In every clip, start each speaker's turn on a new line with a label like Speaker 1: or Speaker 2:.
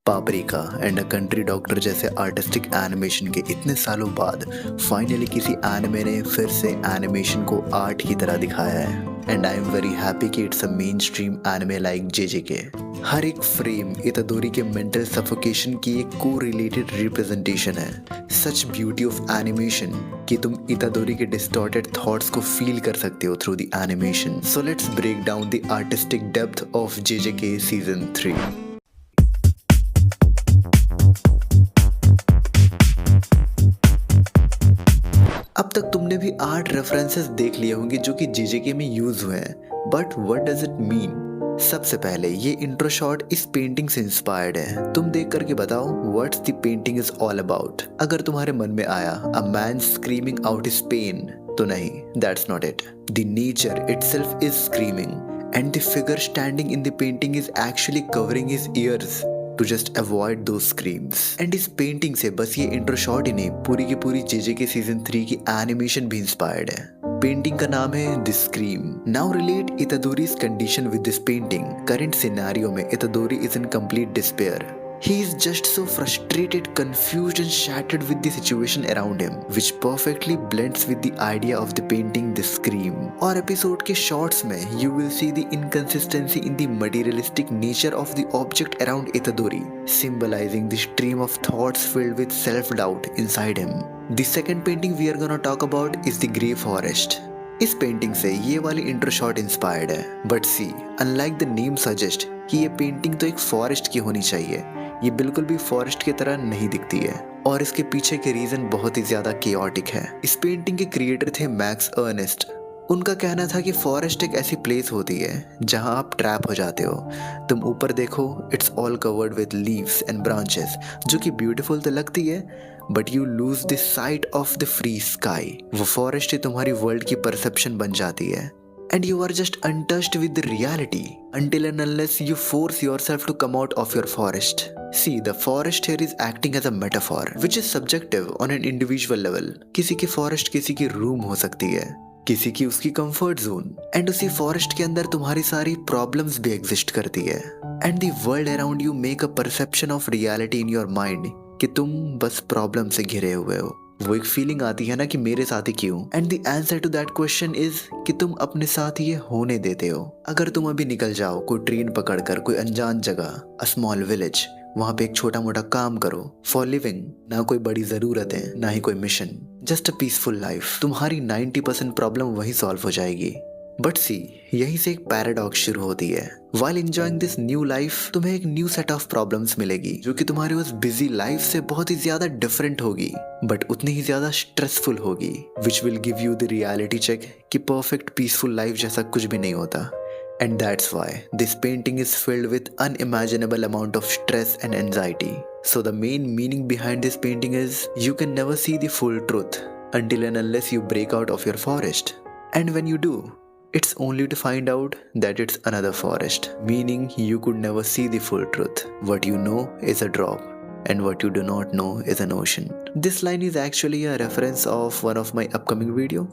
Speaker 1: Paprika and a country doctor जैसे artistic animation के इतने सालों बाद फाइनली किसी एनिमे ने फिर से एनिमेशन को आर्ट की तरह दिखाया है and I am very happy कि it's a main stream anime like JJK. हर एक फ्रेम इतादोरी के मेंटल सफोकेशन की एक को रिलेटेड रिप्रेजेंटेशन है। सच ब्यूटी ऑफ एनिमेशन कि तुम इतादोरी के डिस्टॉर्टेड थॉट्स को फील कर सकते हो through the animation. So let's break down the artistic depth of JJK season 3। अब तक तुमने भी 8 रेफरेंसेस देख लिए होंगे जो कि जेजेके में यूज हुए हैं, but what does it mean? सबसे पहले ये इंट्रो शॉट इस पेंटिंग से इंस्पायर्ड है। तुम देख करके बताओ what's the painting is all about. अगर तुम्हारे मन में आया a man screaming out his pain, तो नहीं, that's not it. The nature itself is screaming and the figure standing in the painting is actually covering his ears to just avoid those screams। And इस painting से बस ये intro shot ही नहीं, पूरी की पूरी जेजेके सीजन 3 की एनिमेशन भी इंस्पायर्ड है। पेंटिंग का नाम है the scream. Now relate Itadori's condition with this painting. Current scenario में Itadori is in complete despair. He is just so frustrated, confused and shattered with the situation around him, which perfectly blends with the idea of the painting The Scream। और episode के shorts में you will see the inconsistency in the materialistic nature of the object around Itadori, symbolizing the stream of thoughts filled with self-doubt inside him। The second painting we are gonna talk about is the Grey Forest। इस painting से ये वाली intro shot inspired है, but see unlike the name suggest कि ये painting तो एक forest की होनी चाहिए, ये बिल्कुल भी फॉरेस्ट की तरह नहीं दिखती है और इसके पीछे के रीजन बहुत ही ज्यादा केओटिक है। इस पेंटिंग के क्रिएटर थे मैक्स अर्नेस्ट। उनका कहना था कि फॉरेस्ट एक ऐसी प्लेस होती है जहां आप ट्रैप हो जाते हो। तुम ऊपर देखो, it's all covered with leaves and branches, जो कि ब्यूटीफुल तो लगती है, but you lose the site of the free sky. वो फॉरेस्ट ही तुम्हारी वर्ल्ड की परसेप्शन बन जाती है and you are just untouched with the reality until and unless you force yourself to come out of your forest। See, the forest here is acting as a metaphor which is subjective on an individual level। किसी की forest किसी की room हो सकती है, किसी की उसकी comfort zone, and उसी forest के अंदर तुम्हारी सारी problems भी exist करती है। And the world around you make a perception of reality in your mind कि तुम बस problem से घिरे हुए हो। वो एक फीलिंग आती है ना कि मेरे साथ ही क्यों, and the answer to that question is कि तुम अपने साथ ये होने देते हो। अगर तुम अभी निकल जाओ कोई ट्रेन पकड़कर कोई अनजान जगह, अ स्मॉल विलेज, वहां पे एक छोटा मोटा काम करो फॉर लिविंग, ना कोई बड़ी जरूरत है ना ही कोई mission, just a peaceful life, तुम्हारी 90% प्रॉब्लम वही सॉल्व हो जाएगी। बट सी, यहीं से एक पैराडॉक्स शुरू होती है। While enjoying this new life, तुम्हें एक न्यू सेट ऑफ प्रॉब्लम्स मिलेगी जो कि तुम्हारी उस बिजी लाइफ से बहुत ही ज्यादा डिफरेंट होगी, बट उतनी ही ज्यादा स्ट्रेसफुल होगी, which will give you the reality check कि परफेक्ट पीसफुल लाइफ जैसा कुछ भी नहीं होता। And that's why this painting is filled with unimaginable amount of stress and anxiety। So the main meaning behind this painting is you can never see the full truth until and unless you break out of your forest। And when you do, it's only to find out that it's another forest, meaning you could never see the full truth। What you know is a drop and what you do not know is an ocean। This line is actually a reference of one of my upcoming video।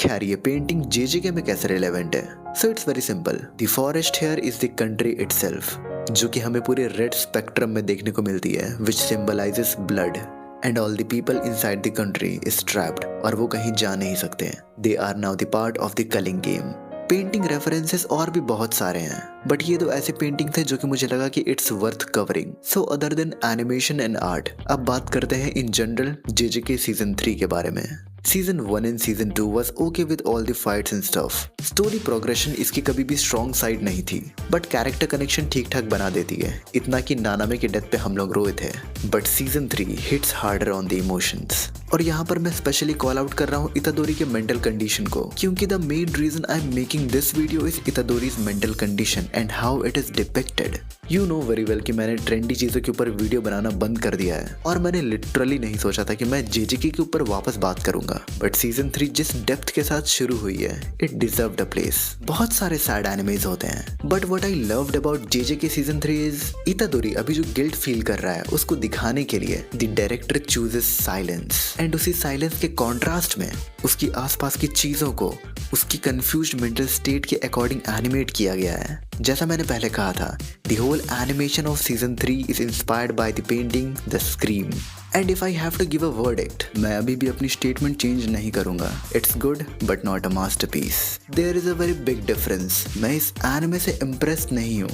Speaker 1: खैर ये painting जेजेके में कैसे relevant है? So it's very simple। The forest here is the country itself, जो कि हमें पूरे red spectrum में देखने को मिलती है, which symbolizes blood and all the people inside the country is trapped और वो कहीं जा नहीं सकते। They are now the part of the culling game। Painting references और भी बहुत सारे हैं, बट ये दो ऐसे पेंटिंग थे जो कि मुझे लगा कि it's worth covering. So other than animation and art, अब बात करते हैं इन जनरल जेजेके सीजन 3 के बारे में। Season 1 and season 2 was okay with all the fights and stuff। Story progression इसकी कभी भी स्ट्रॉन्ग साइड नहीं थी, बट कैरेक्टर कनेक्शन ठीक ठाक बना देती है, इतना कि नानामे के डेथ पे हम लोग रोए थे। But season 3 hits harder on the emotions, और यहाँ पर मैं स्पेशली कॉल आउट कर रहा हूँ इतादोरी के मेंटल कंडीशन को, क्योंकि the main reason I am making this video is Itadori's mental condition and how it is depicted. You know very well कि मैंने ट्रेंडी चीजों के ऊपर वीडियो बनाना बंद कर दिया है, और मैंने लिटरली नहीं सोचा था कि मैं जेजेके के ऊपर वापस बात करूंगा। करूंगा, बट सीजन 3 जिस डेप्थ के साथ शुरू हुई है, इट डिजर्व्ड अ प्लेस। बहुत सारे सैड एनिमेज होते हैं, but what I loved about JJ के सीजन 3 इज इतादोरी अभी जो गिल्ट फील कर रहा है उसको दिखाने के लिए the director chooses silence, and उसी साइलेंस के कॉन्ट्रास्ट में उसकी आसपास की चीजों को उसकी कंफ्यूज्ड मेंटल स्टेट के अकॉर्डिंग एनिमेट किया गया है। जैसा मैंने पहले कहा था, the whole animation of season 3 is inspired by the painting the scream. And if I have to give a verdict, मैं अभी भी अपनी स्टेटमेंट चेंज नहीं करूंगा। It's good but not a masterpiece. There is a very big difference. मैं इस anime से impressed नहीं हूँ,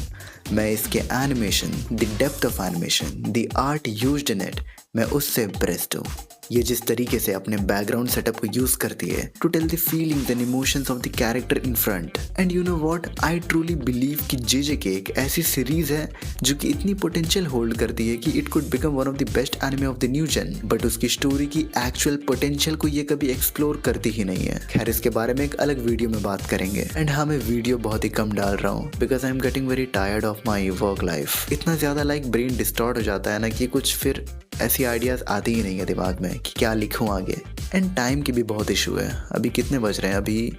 Speaker 1: मैं इसके animation, the depth of animation, the art used in it, मैं उससे इम्प्रेस्ड हूँ। ये जिस तरीके से अपने बैकग्राउंड सेटअप को यूज करती है to tell the feelings and emotions of the character in front. And you know what, I truly believe कि जेजेके एक ऐसी सीरीज है जो कि इतनी पोटेंशियल होल्ड करती है कि it could become one of the best anime of the new gen, but उसकी स्टोरी की एक्चुअल पोटेंशियल को ये कभी एक्सप्लोर करती ही नहीं है। खैर, इसके बारे में एक अलग वीडियो में बात करेंगे। एंड हाँ, मैं वीडियो बहुत ही कम डाल रहा हूँ because I am getting very tired of my work life. इतना ज्यादा ब्रेन डिस्टॉर्ट हो जाता है ना कि कुछ फिर ऐसी आइडियाज आती ही नहीं है दिमाग में कि क्या लिखूं आगे। एंड टाइम की भी बहुत इशू है। अभी कितने बज रहे हैं? अभी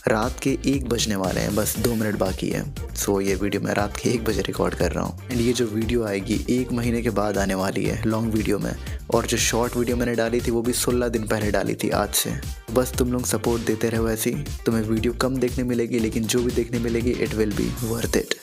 Speaker 1: रात के 1 बजने वाले हैं, बस 2 मिनट बाकी है। सो ये वीडियो मैं रात के 1 बजे रिकॉर्ड कर रहा हूँ। एंड ये जो वीडियो आएगी 1 महीने के बाद आने वाली है लॉन्ग वीडियो में, और जो शॉर्ट वीडियो मैंने डाली थी वो भी 16 दिन पहले डाली थी आज से। बस तुम लोग सपोर्ट देते रहो ऐसे ही, तुम्हें वीडियो कम देखने मिलेगी लेकिन जो भी देखने मिलेगी it will be worth it.